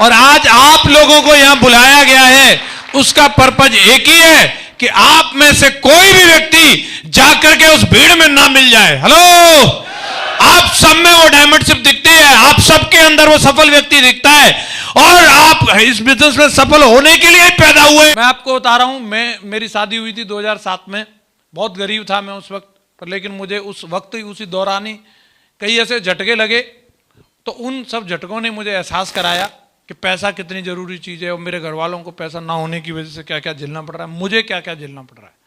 और आज आप लोगों को यहां बुलाया गया है, उसका पर्पज एक ही है कि आप में से कोई भी व्यक्ति जाकर के उस भीड़ में ना मिल जाए। हेलो, आप सब में वो डायमंडशिप दिखती है, आप सबके अंदर वो सफल व्यक्ति दिखता है, और आप इस बिजनेस में सफल होने के लिए पैदा हुए। मैं आपको बता रहा हूं, मेरी शादी हुई थी 2007 में, बहुत गरीब था मैं उस वक्त पर, लेकिन मुझे उस वक्त ही उसी दौरान ही कई ऐसे झटके लगे, तो उन सब झटकों ने मुझे एहसास कराया कि पैसा कितनी जरूरी चीज है, और मेरे घर वालों को पैसा ना होने की वजह से क्या क्या झेलना पड़ रहा है, मुझे क्या क्या झेलना पड़ रहा है।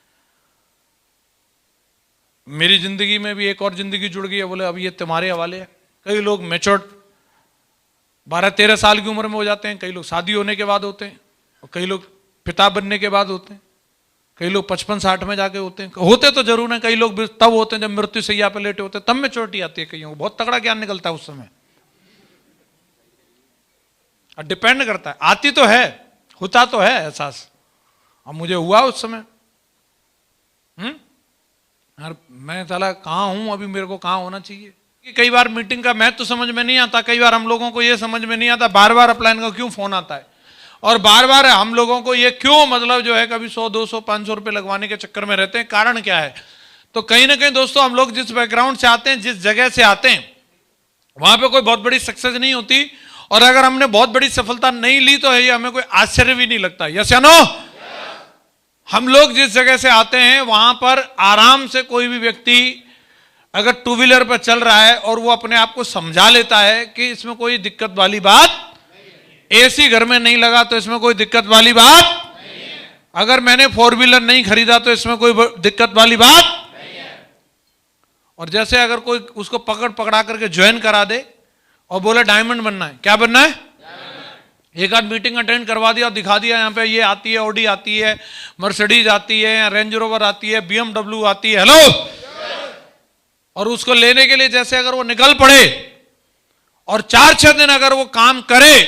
मेरी जिंदगी में भी एक और जिंदगी जुड़ गई है, बोले अब ये तुम्हारे हवाले है। कई लोग मैच्योर्ड 12-13 साल की उम्र में हो जाते हैं, कई लोग शादी होने के बाद होते हैं, और कई लोग पिता बनने के बाद होते हैं, कई लोग 55-60 में जाके होते हैं। होते तो जरूर है, कई लोग तब होते हैं जब मृत्यु सैया पे लेटे होते हैं, तब मैच्योरिटी आती है। कईयों को बहुत तगड़ा ज्ञान निकलता है उस समय। डिपेंड करता है, आती तो है, होता तो है एहसास। अब मुझे हुआ उस समय। यार मैं साला कहाँ हूं अभी, मेरे को कहाँ होना चाहिए। कि कई बार मीटिंग का महत्व तो समझ में नहीं आता, कई बार हम लोगों को ये समझ में नहीं आता बार बार अपलाइन का क्यों फोन आता है, और बार बार हम लोगों को ये क्यों मतलब जो है कभी 100, 200, 500 रुपए लगवाने के चक्कर में रहते हैं। कारण क्या है? तो कहीं ना कहीं दोस्तों, हम लोग जिस बैकग्राउंड से आते हैं, जिस जगह से आते हैं, वहां पे कोई बहुत बड़ी सक्सेस नहीं होती, और अगर हमने बहुत बड़ी सफलता नहीं ली तो ये हमें कोई आश्चर्य भी नहीं लगता। यस या नो? हम लोग जिस जगह से आते हैं वहां पर आराम से कोई भी व्यक्ति अगर टू व्हीलर पर चल रहा है और वो अपने आप को समझा लेता है कि इसमें कोई दिक्कत वाली बात, एसी घर में नहीं लगा तो इसमें कोई दिक्कत वाली बात, अगर मैंने 4 व्हीलर नहीं खरीदा तो इसमें कोई दिक्कत वाली बात। और जैसे अगर कोई उसको पकड़ा करके ज्वाइन करा दे और बोले डायमंड बनना है, क्या बनना है? एक आध मीटिंग अटेंड करवा दिया और दिखा दिया यहाँ पे ये आती है, ऑडी आती है, मर्सिडीज आती है, रेंज रोवर आती है, BMW आती है। हेलो, और उसको लेने के लिए जैसे अगर वो निकल पड़े और 4-6 दिन अगर वो काम करे,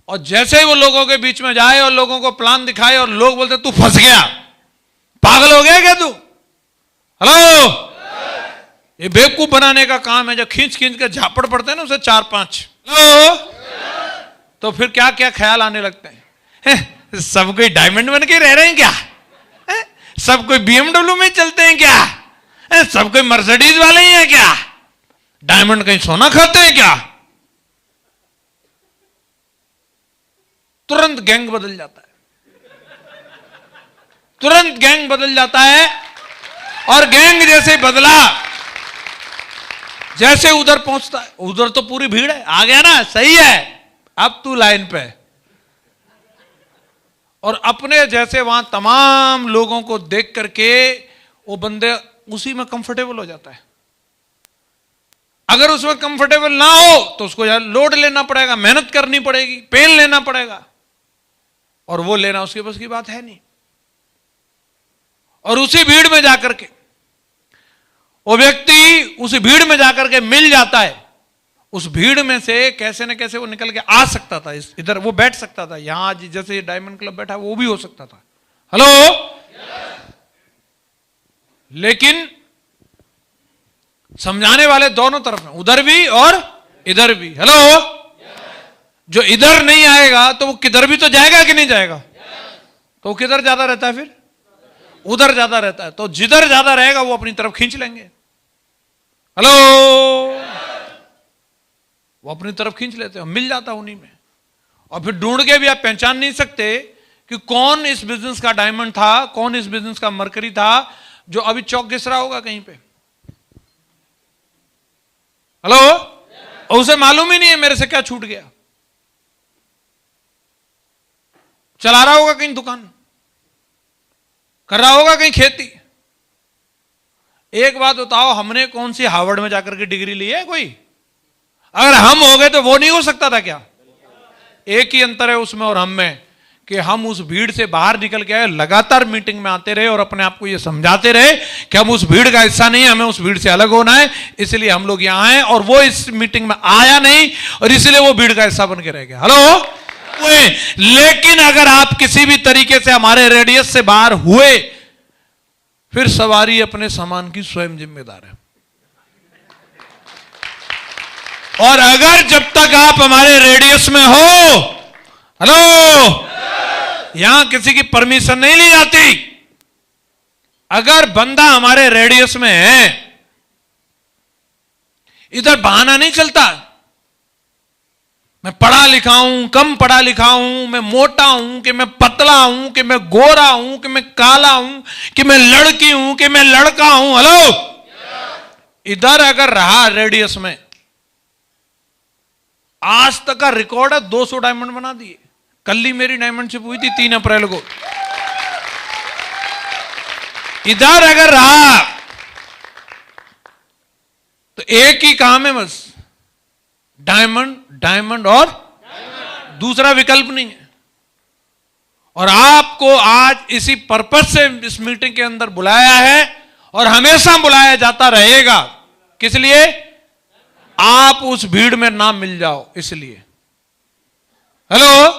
और जैसे ही वो लोगों के बीच में जाए और लोगों को प्लान दिखाए और लोग बोलते तू फंस गया, पागल हो गया क्या तू? हेलो, ये बेवकूफ बनाने का काम है। जब खींच खींच के झापड़ पड़ते हैं ना उसे 4-5, हेलो, तो फिर क्या क्या ख्याल आने लगते हैं। सब कोई डायमंड बन के रह रहे हैं क्या? सब कोई BMW में चलते हैं क्या? सब कोई मर्सिडीज वाले ही हैं क्या? डायमंड कहीं सोना खाते हैं क्या? तुरंत गैंग बदल जाता है, तुरंत गैंग बदल जाता है। और गैंग जैसे बदला, जैसे उधर पहुंचता है, उधर तो पूरी भीड़ है, आ गया ना, सही है, अब तू लाइन पे। और अपने जैसे वहां तमाम लोगों को देख करके वो बंदे उसी में कंफर्टेबल हो जाता है। अगर उसमें कंफर्टेबल ना हो तो उसको यार लोड लेना पड़ेगा, मेहनत करनी पड़ेगी, पेन लेना पड़ेगा, और वो लेना उसके बस की बात है नहीं। और उसी भीड़ में जाकर के वो व्यक्ति उसी भीड़ में जाकर के मिल जाता है। उस भीड़ में से कैसे न कैसे वो निकल के आ सकता था, इधर वो बैठ सकता था, यहां जैसे डायमंड क्लब बैठा वो भी हो सकता था। हेलो, लेकिन समझाने वाले दोनों तरफ हैं, उधर भी और इधर भी। हेलो, जो इधर नहीं आएगा तो वो किधर भी तो जाएगा कि नहीं जाएगा? तो वो किधर ज्यादा रहता है? फिर उधर ज्यादा रहता है। तो जिधर ज्यादा रहेगा वो अपनी तरफ खींच लेंगे। हेलो, वो अपनी तरफ खींच लेते हैं, मिल जाता उन्हीं में। और फिर ढूंढ के भी आप पहचान नहीं सकते कि कौन इस बिजनेस का डायमंड था, कौन इस बिजनेस का मरकरी था, जो अभी चौक घिस रहा होगा कहीं पे। हेलो, और उसे मालूम ही नहीं है मेरे से क्या छूट गया। चला रहा होगा कहीं दुकान, कर रहा होगा कहीं खेती। एक बात बताओ, हमने कौन सी हार्वर्ड में जाकर के डिग्री ली है कोई? अगर हम हो गए तो वो नहीं हो सकता था क्या? एक ही अंतर है उसमें और हम में कि हम उस भीड़ से बाहर निकल के आए, लगातार मीटिंग में आते रहे और अपने आप को ये समझाते रहे कि हम उस भीड़ का हिस्सा नहीं है, हमें उस भीड़ से अलग होना है, इसलिए हम लोग यहां हैं। और वो इस मीटिंग में आया नहीं और इसलिए वो भीड़ का हिस्सा बन के रह गया। हेलो, लेकिन अगर आप किसी भी तरीके से हमारे रेडियस से बाहर हुए, फिर सवारी अपने सामान की स्वयं जिम्मेदार है। और अगर जब तक आप हमारे रेडियस में हो, हेलो, यहां किसी की परमिशन नहीं ली जाती। अगर बंदा हमारे रेडियस में है, इधर बहाना नहीं चलता। मैं पढ़ा लिखा हूं, कम पढ़ा लिखा हूं, मैं मोटा हूं कि मैं पतला हूं, कि मैं गोरा हूं, कि मैं काला हूं, कि मैं लड़की हूं, कि मैं लड़का हूं। हेलो, इधर अगर रहा रेडियस में, आज तक का रिकॉर्ड है 200 डायमंड बना दिए। कल ही मेरी डायमंडशिप हुई थी 3 अप्रैल को। इधर अगर रहा तो एक ही काम है बस, डायमंड, डायमंड और दूसरा विकल्प नहीं है। और आपको आज इसी पर्पस से इस मीटिंग के अंदर बुलाया है और हमेशा बुलाया जाता रहेगा। किस लिए? आप उस भीड़ में ना मिल जाओ इसलिए। हेलो,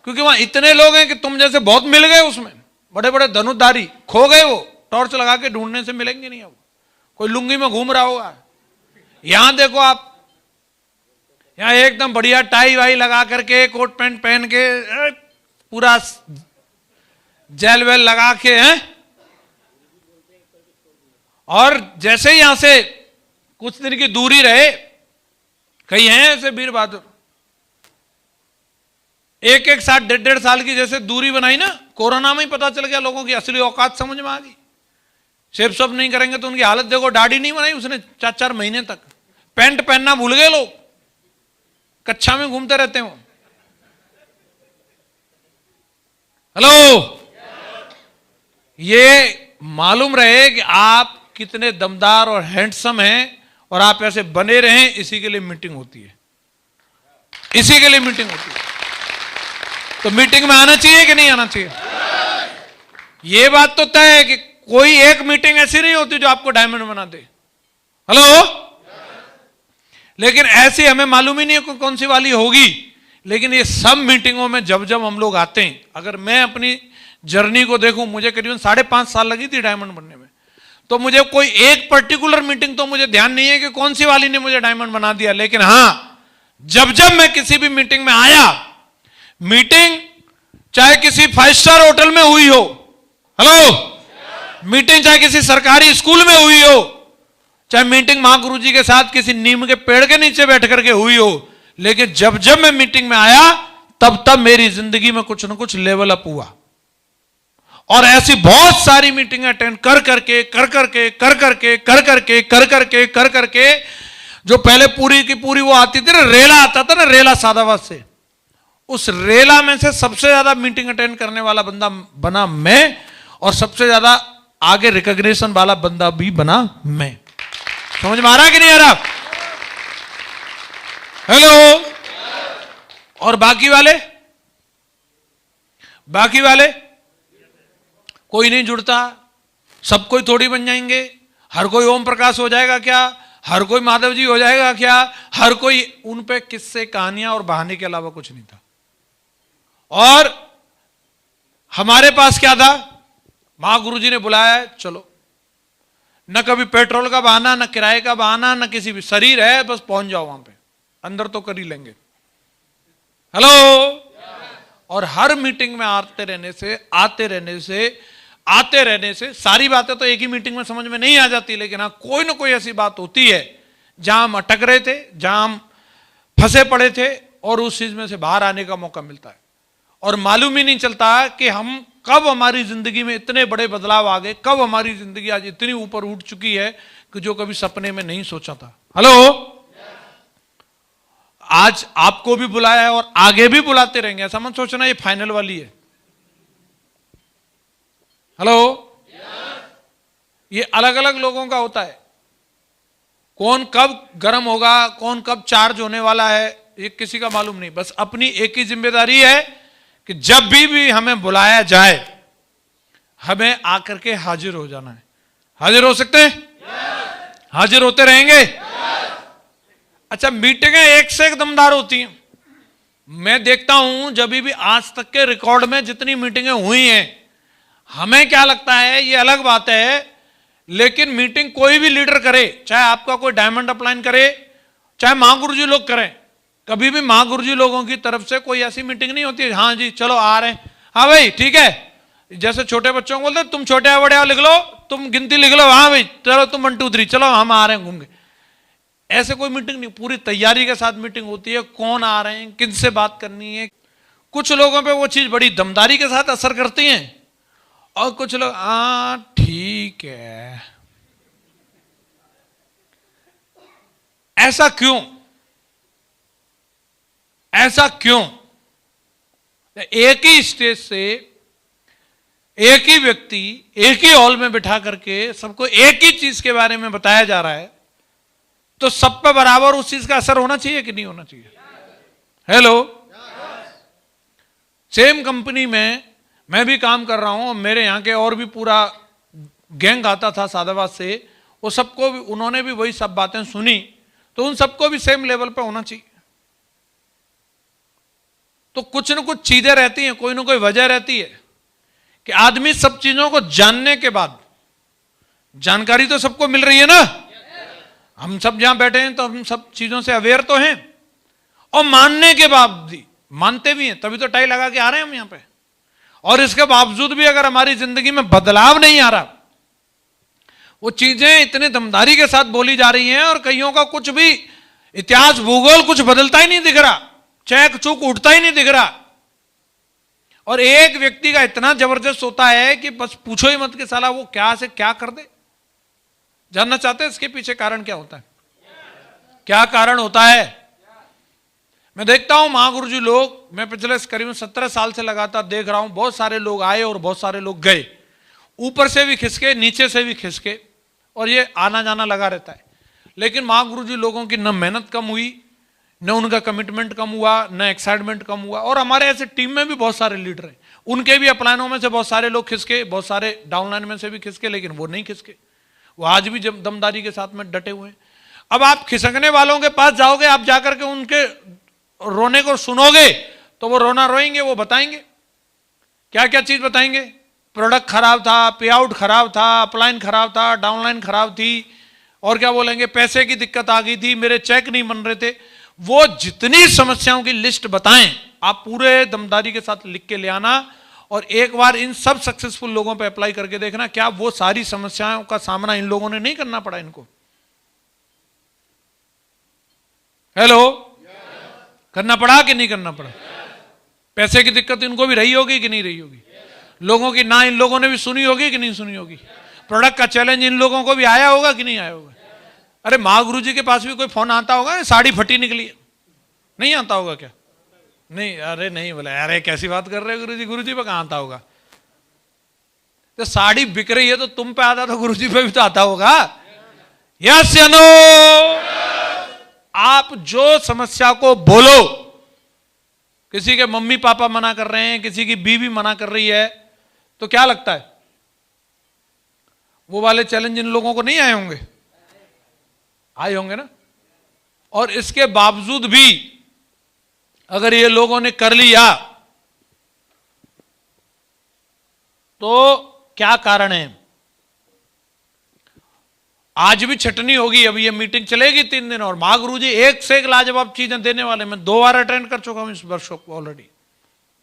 क्योंकि वहां इतने लोग हैं कि तुम जैसे बहुत मिल गए, उसमें बड़े बड़े धनुर्धारी खो गए, वो टॉर्च लगा के ढूंढने से मिलेंगे नहीं। अब कोई लुंगी में घूम रहा होगा। यहां देखो आप, यहां एकदम बढ़िया टाई वाई लगा करके, कोट पैंट पहन के, पूरा जेल वेल लगा के हैं, और जैसे ही यहां से कुछ दिन की दूरी रहे, कई हैं ऐसे वीर बहादुर, एक एक साल, 1.5 साल की जैसे दूरी बनाई ना, कोरोना में ही पता चल गया लोगों की असली औकात समझ में आ गई। शेप सब नहीं करेंगे तो उनकी हालत देखो। दाढ़ी नहीं बनाई उसने 4-4 महीने तक, पैंट पहनना भूल गए लोग, कच्छा में घूमते रहते हो। हेलो, ये मालूम रहे कि आप कितने दमदार और हैंडसम हैं, और आप ऐसे बने रहें। इसी के लिए मीटिंग होती है, इसी के लिए मीटिंग होती है। तो मीटिंग में आना चाहिए कि नहीं आना चाहिए? यह बात तो तय है कि कोई एक मीटिंग ऐसी नहीं होती जो आपको डायमंड बना दे। हेलो, लेकिन ऐसी हमें मालूम ही नहीं है कौन सी वाली होगी। लेकिन ये सब मीटिंगों में जब जब हम लोग आते हैं, अगर मैं अपनी जर्नी को देखूं, मुझे करीबन 5.5 साल लगी थी डायमंड बनने में। तो मुझे कोई एक पर्टिकुलर मीटिंग तो मुझे ध्यान नहीं है कि कौन सी वाली ने मुझे डायमंड बना दिया। लेकिन हां, जब जब मैं किसी भी मीटिंग में आया, मीटिंग चाहे किसी 5 स्टार होटल में हुई हो, हेलो, मीटिंग चाहे किसी सरकारी स्कूल में हुई हो, चाहे मीटिंग मां गुरु जी के साथ किसी नीम के पेड़ के नीचे बैठ करके हुई हो, लेकिन जब जब मैं मीटिंग में आया, तब तब मेरी जिंदगी में कुछ ना कुछ लेवल अप हुआ। और ऐसी बहुत सारी मीटिंग अटेंड कर करके जो पहले पूरी की पूरी वो आती थी ना, रेला आता था ना, रेला सादाबाद से, उस रेला में से सबसे ज्यादा मीटिंग अटेंड करने वाला बंदा बना मैं, और सबसे ज्यादा आगे रिकॉग्निशन वाला बंदा भी बना मैं। समझ में आ रहा कि नहीं आ रहा? हेलो, और बाकी वाले कोई नहीं जुड़ता। सब कोई थोड़ी बन जाएंगे। हर कोई ओम प्रकाश हो जाएगा क्या? हर कोई माधव जी हो जाएगा क्या? हर कोई, उन पे किस्से, कहानियां और बहाने के अलावा कुछ नहीं था। और हमारे पास क्या था? मां गुरु जी ने बुलाया, चलो। न कभी पेट्रोल का बहाना, न किराए का बहाना, न किसी भी, शरीर है बस पहुंच जाओ वहां पे, अंदर तो कर ही लेंगे। हेलो, और हर मीटिंग में आते रहने से सारी बातें तो एक ही मीटिंग में समझ में नहीं आ जाती, लेकिन हाँ, कोई ना कोई ऐसी बात होती है जहां हम अटक रहे थे, जहां हम फंसे पड़े थे, और उस चीज में से बाहर आने का मौका मिलता है। और मालूम ही नहीं चलता कि हम कब हमारी जिंदगी में इतने बड़े बदलाव आ गए, कब हमारी जिंदगी आज इतनी ऊपर उठ चुकी है कि जो कभी सपने में नहीं सोचा था। हेलो, आज आपको भी बुलाया है और आगे भी बुलाते रहेंगे। ऐसा मत सोचना ये फाइनल वाली है। हेलो, ये अलग अलग लोगों का होता है। कौन कब गर्म होगा, कौन कब चार्ज होने वाला है, ये किसी का मालूम नहीं। बस अपनी एक ही जिम्मेदारी है कि जब भी हमें बुलाया जाए, हमें आकर के हाजिर हो जाना है। हाजिर हो सकते हैं? हाजिर होते रहेंगे। अच्छा, मीटिंगें एक से एक दमदार होती हैं। मैं देखता हूं जब भी आज तक के रिकॉर्ड में जितनी मीटिंगें हुई हैं, हमें क्या लगता है, ये अलग बात है, लेकिन मीटिंग कोई भी लीडर करे, चाहे आपका कोई डायमंड अपलाइन करे, चाहे महागुरु जी लोग करें, कभी भी महागुरु जी लोगों की तरफ से कोई ऐसी मीटिंग नहीं होती है, हाँ जी चलो आ रहे हैं, हाँ भाई ठीक है, जैसे छोटे बच्चों को बोलते तुम छोटे बड़े लिख लो, तुम गिनती लिख लो, हाँ भाई चलो तुम 1 2 3 चलो हम आ रहे हैं घूम के। ऐसे कोई मीटिंग नहीं, पूरी तैयारी के साथ मीटिंग होती है, कौन आ रहे हैं, किनसे बात करनी है। कुछ लोगों पे वो चीज बड़ी दमदारी के साथ असर करती है और कुछ लोग हाँ ठीक है। ऐसा क्यों? ऐसा क्यों? एक ही स्टेज से एक ही व्यक्ति एक ही हॉल में बिठा करके सबको एक ही चीज के बारे में बताया जा रहा है, तो सब पे बराबर उस चीज का असर होना चाहिए कि नहीं होना चाहिए? हेलो, सेम कंपनी में मैं भी काम कर रहा हूं और मेरे यहां के और भी पूरा गैंग आता था सादाबाद से, वो सबको भी उन्होंने भी वही सब बातें सुनी, तो उन सबको भी सेम लेवल पे होना चाहिए। तो कुछ न कुछ चीजें रहती हैं, कोई ना कोई वजह रहती है कि आदमी सब चीजों को जानने के बाद, जानकारी तो सबको मिल रही है ना, हम सब जहां बैठे हैं तो हम सब चीजों से अवेयर तो हैं, और मानने के बाद मानते भी हैं, तभी तो टाई लगा के आ रहे हैं हम यहां पे। और इसके बावजूद भी अगर हमारी जिंदगी में बदलाव नहीं आ रहा, वो चीजें इतने दमदारी के साथ बोली जा रही हैं और कईयों का कुछ भी इतिहास भूगोल कुछ बदलता ही नहीं दिख रहा, चैक चूक उठता ही नहीं दिख रहा, और एक व्यक्ति का इतना जबरदस्त होता है कि बस पूछो ही मत कि साला वो क्या से क्या कर दे। जानना चाहते हैं इसके पीछे कारण क्या होता है? क्या कारण होता है? मैं देखता हूं महागुरु जी लोग, मैं पिछले करीबन 17 साल से लगातार देख रहा हूं, बहुत सारे लोग आए और बहुत सारे लोग गए, ऊपर से भी खिसके नीचे से भी खिसके, और ये आना जाना लगा रहता है। लेकिन महागुरु जी लोगों की न मेहनत कम हुई, न उनका कमिटमेंट कम हुआ, न एक्साइटमेंट कम हुआ। और हमारे ऐसे टीम में भी बहुत सारे लीडर हैं, उनके भी अपलाइनों में से बहुत सारे लोग खिसके, बहुत सारे डाउनलाइन में से भी खिसके, लेकिन वो नहीं खिसके, वो आज भी दमदारी के साथ में डटे हुए हैं। अब आप खिसकने वालों के पास जाओगे, आप जाकर के उनके रोने को सुनोगे तो वो रोना रोएंगे, वो बताएंगे क्या क्या चीज बताएंगे, प्रोडक्ट खराब था, पे आउट खराब था, अपलाइन खराब था, डाउनलाइन खराब थी, और क्या बोलेंगे पैसे की दिक्कत आ गई थी, मेरे चेक नहीं बन रहे थे। वो जितनी समस्याओं की लिस्ट बताएं, आप पूरे दमदारी के साथ लिख के ले आना, और एक बार इन सब सक्सेसफुल लोगों पे अप्लाई करके देखना क्या वो सारी समस्याओं का सामना इन लोगों ने नहीं करना पड़ा इनको। हेलो, करना पड़ा कि नहीं करना पड़ा? पैसे की दिक्कत इनको भी रही होगी कि नहीं रही होगी? लोगों की ना इन लोगों ने भी सुनी होगी कि नहीं सुनी होगी? प्रोडक्ट का चैलेंज इन लोगों को भी आया होगा कि नहीं आया होगा? अरे महागुरु जी के पास भी कोई फोन आता होगा, साड़ी फटी निकली है, नहीं आता होगा क्या? नहीं, अरे नहीं बोला, अरे कैसी बात कर रहे हो गुरु जी पे कहां आता होगा? तो साड़ी बिक रही है तो तुम पे आता तो गुरु जी पे भी तो आता होगा। यस या नो? आप जो समस्या को बोलो, किसी के मम्मी पापा मना कर रहे हैं, किसी की बीवी मना कर रही है, तो क्या लगता है वो वाले चैलेंज इन लोगों को नहीं आए होंगे? आए होंगे ना। और इसके बावजूद भी अगर ये लोगों ने कर लिया तो क्या कारण है? आज भी छटनी होगी, अभी ये मीटिंग चलेगी 3 दिन, और महागुरु जी एक से एक लाजवाब चीजें देने वाले। मैं 2 बार अटेंड कर चुका हूं इस वर्कशॉप को, ऑलरेडी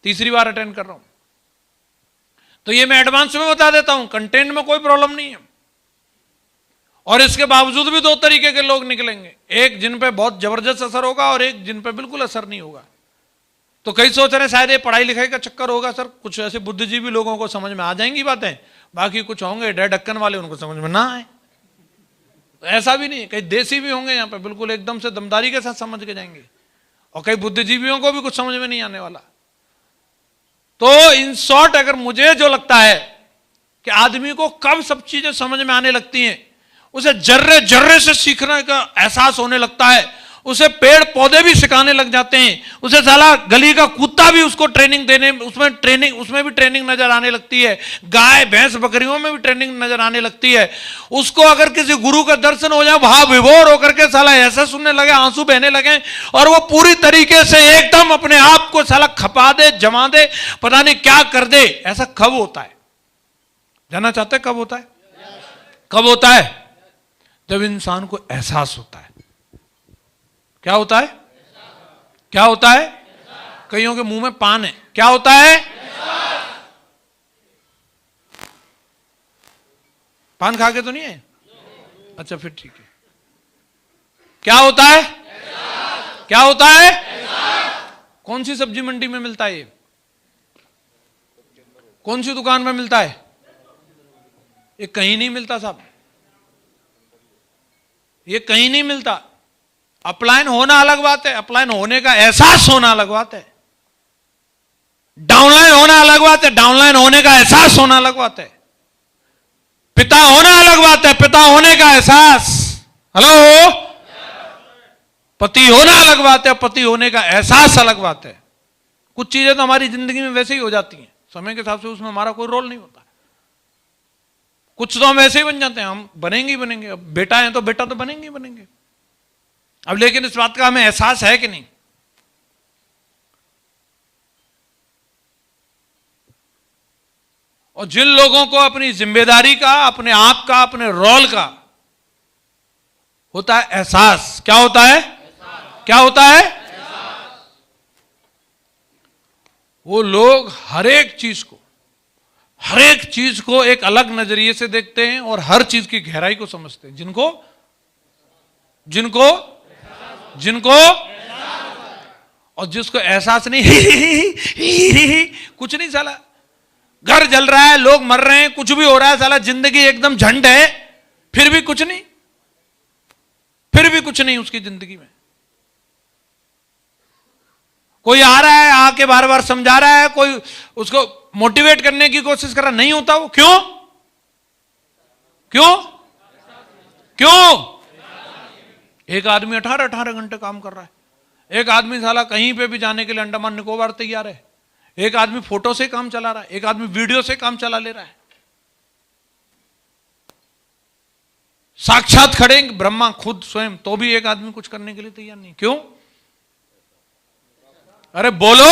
3री बार अटेंड कर रहा हूं। तो ये मैं एडवांस में बता देता हूं, कंटेंट में कोई प्रॉब्लम नहीं है। और इसके बावजूद भी 2 तरीके के लोग निकलेंगे, एक जिन पे बहुत जबरदस्त असर होगा और एक जिन पे बिल्कुल असर नहीं होगा। तो कई सोच रहे हैं शायद ये पढ़ाई लिखाई का चक्कर होगा सर, कुछ ऐसे बुद्धिजीवी लोगों को समझ में आ जाएंगी बातें, बाकी कुछ होंगे डर ढक्कन वाले, उनको समझ में ना आए। तो ऐसा भी नहीं, कई देसी भी होंगे यहाँ पे, बिल्कुल एकदम से दमदारी के साथ समझ के जाएंगे, और कई बुद्धिजीवियों को भी कुछ समझ में नहीं आने वाला। तो इन शॉर्ट अगर मुझे जो लगता है कि आदमी को कब सब चीजें समझ में आने लगती हैं, उसे जर्रे जर्रे से सीखने का एहसास होने लगता है, उसे पेड़ पौधे भी सिखाने लग जाते हैं, उसे साला गली का कुत्ता भी उसको ट्रेनिंग देने, उसमें भी ट्रेनिंग नजर आने लगती है, गाय भैंस बकरियों में भी ट्रेनिंग नजर आने लगती है। उसको अगर किसी गुरु का दर्शन हो जाए, भाव विभोर होकर के साला ऐसा सुनने लगे, आंसू बहने लगे, और वो पूरी तरीके से एकदम अपने आप को साला खपा दे, जमा दे, पता नहीं क्या कर दे। ऐसा कब होता है? जानना चाहते कब होता है? कब होता है? जब इंसान को एहसास होता है। क्या होता है? क्या होता है? कईयों के मुंह में पान है, क्या होता है? पान खा के तो नहीं है? अच्छा फिर ठीक है। क्या होता है? क्या होता है? कौन सी सब्जी मंडी में मिलता है ये? कौन सी दुकान में मिलता है? ये कहीं नहीं मिलता साहब, ये कहीं नहीं मिलता। अपलायन होना अलग बात है, अपलायन होने का एहसास होना अलग बात है। डाउनलाइन होना अलग बात है, डाउनलाइन होने का एहसास होना अलग बात है। पिता होना अलग बात है, पिता होने का एहसास। हेलो, पति होना अलग बात है, पति होने का एहसास अलग बात है। कुछ चीजें तो हमारी जिंदगी में वैसे ही हो जाती हैं, समय के हिसाब से उसमें हमारा कोई रोल नहीं होता। कुछ तो हम वैसे ही बन जाते हैं, हम बनेंगे ही बनेंगे। अब बेटा है तो बेटा तो बनेंगे ही बनेंगे। अब लेकिन इस बात का हमें एहसास है कि नहीं? और जिन लोगों को अपनी जिम्मेदारी का, अपने आप का, अपने रोल का होता है एहसास, क्या होता है? क्या होता है? वो लोग हर एक चीज को एक अलग नजरिए से देखते हैं और हर चीज की गहराई को समझते हैं। जिनको और जिसको एहसास नहीं कुछ नहीं साला, घर जल रहा है, लोग मर रहे हैं, कुछ भी हो रहा है साला, जिंदगी एकदम झंड है, फिर भी कुछ नहीं उसकी जिंदगी में। कोई आ रहा है, आके बार बार समझा रहा है, कोई उसको मोटिवेट करने की कोशिश कर रहा, नहीं होता वो। क्यों? एक आदमी 18 घंटे काम कर रहा है, एक आदमी साला कहीं पे भी जाने के लिए अंडमान निकोबार तैयार है, एक आदमी फोटो से काम चला रहा है, एक आदमी वीडियो से काम चला ले रहा है। साक्षात खड़े ब्रह्मा खुद स्वयं, तो भी एक आदमी कुछ करने के लिए तैयार नहीं। क्यों? अरे बोलो,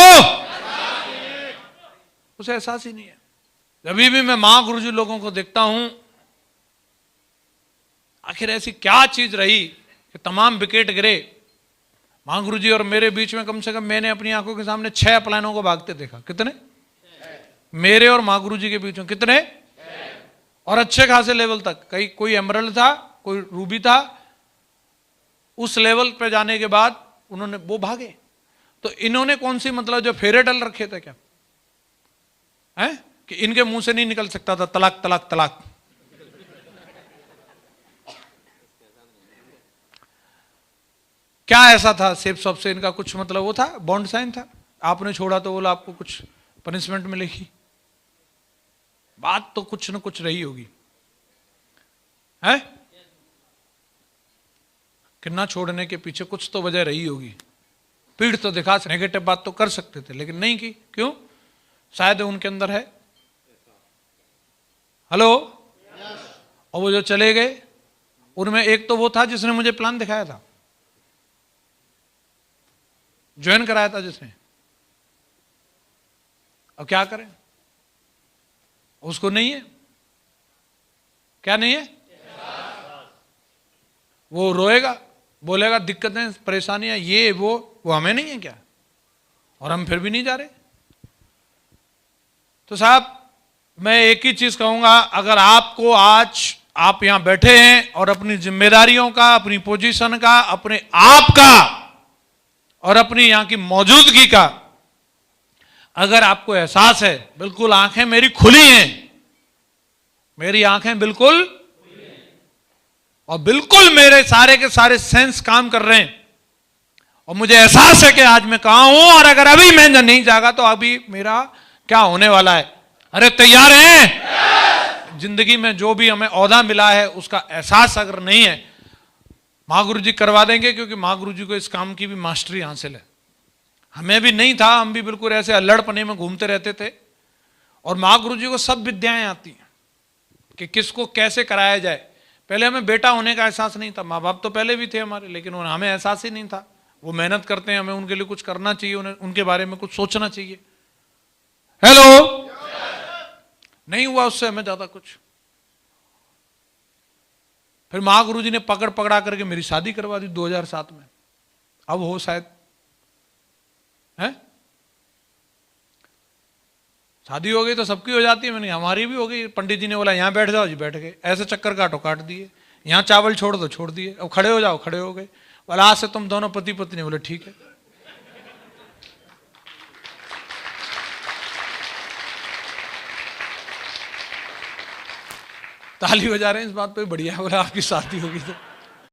उसे एहसास ही नहीं है। जब भी मैं महागुरुजी लोगों को देखता हूं, आखिर ऐसी क्या चीज रही कि तमाम विकेट गिरे। महागुरुजी और मेरे बीच में कम से कम मैंने अपनी आंखों के सामने 6 अपलायनों को भागते देखा। कितने? मेरे और महागुरुजी के बीच में कितने? और अच्छे खासे लेवल तक। कोई एमरल्ड था, कोई रूबी था। उस लेवल पे जाने के बाद उन्होंने वो भागे। तो इन्होंने कौन सी मतलब जो फेरेटल रखे थे क्या है कि इनके मुंह से नहीं निकल सकता था तलाक तलाक तलाक। क्या ऐसा था? सेफ शॉप से इनका कुछ मतलब वो था, बॉन्ड साइन था, आपने छोड़ा तो बोला आपको कुछ पनिशमेंट मिलेगी। बात तो कुछ न कुछ रही होगी है, किन्ना छोड़ने के पीछे कुछ तो वजह रही होगी। पीठ तो दिखा, नेगेटिव बात तो कर सकते थे लेकिन नहीं की। क्यों? शायद उनके अंदर है। हेलो, और वो जो चले गए उनमें एक तो वो था जिसने मुझे प्लान दिखाया था, ज्वाइन कराया था जिसने। अब क्या करें? उसको नहीं है। क्या नहीं है? वो रोएगा, बोलेगा दिक्कतें परेशानियां ये वो हमें नहीं है क्या? और हम फिर भी नहीं जा रहे। तो साहब मैं एक ही चीज कहूंगा, अगर आपको आज आप यहां बैठे हैं और अपनी जिम्मेदारियों का, अपनी पोजीशन का, अपने आप का और अपनी यहां की मौजूदगी का अगर आपको एहसास है, बिल्कुल आंखें मेरी खुली हैं, मेरी आंखें बिल्कुल और बिल्कुल मेरे सारे के सारे सेंस काम कर रहे हैं और मुझे एहसास है कि आज मैं कहां हूं और अगर अभी मैं नहीं जागा तो अभी मेरा क्या होने वाला है। अरे तैयार हैं? जिंदगी में जो भी हमें ओहदा मिला है उसका एहसास अगर नहीं है, महागुरु जी करवा देंगे, क्योंकि महागुरु जी को इस काम की भी मास्टरी हासिल है। हमें भी नहीं था, हम भी बिल्कुल ऐसे अल्लड़पने में घूमते रहते थे और महागुरु जी को सब विद्याएं आती हैं कि किसको कैसे कराया जाए। पहले हमें बेटा होने का एहसास नहीं था, माँ बाप तो पहले भी थे हमारे, लेकिन हमें एहसास ही नहीं था। वो मेहनत करते हैं, हमें उनके लिए कुछ करना चाहिए, उन्हें उनके बारे में कुछ सोचना चाहिए। हेलो, नहीं हुआ उससे हमें ज्यादा कुछ। फिर महागुरु जी ने पकड़ा करके मेरी शादी करवा दी 2007 में। अब हो शायद, है? शादी हो गई तो सबकी हो जाती है, मैंने हमारी भी हो गई। पंडित जी ने बोला यहाँ बैठ जाओ जी, बैठ गए। ऐसे चक्कर काटो, काट दिए। यहाँ चावल छोड़ दो, छोड़ दिए। अब खड़े हो जाओ, खड़े हो गए। बोला आज से तुम दोनों पति पत्नी। बोले ठीक है। ताली बजा रहे हैं इस बात पे, बढ़िया। बोला आपकी शादी होगी तो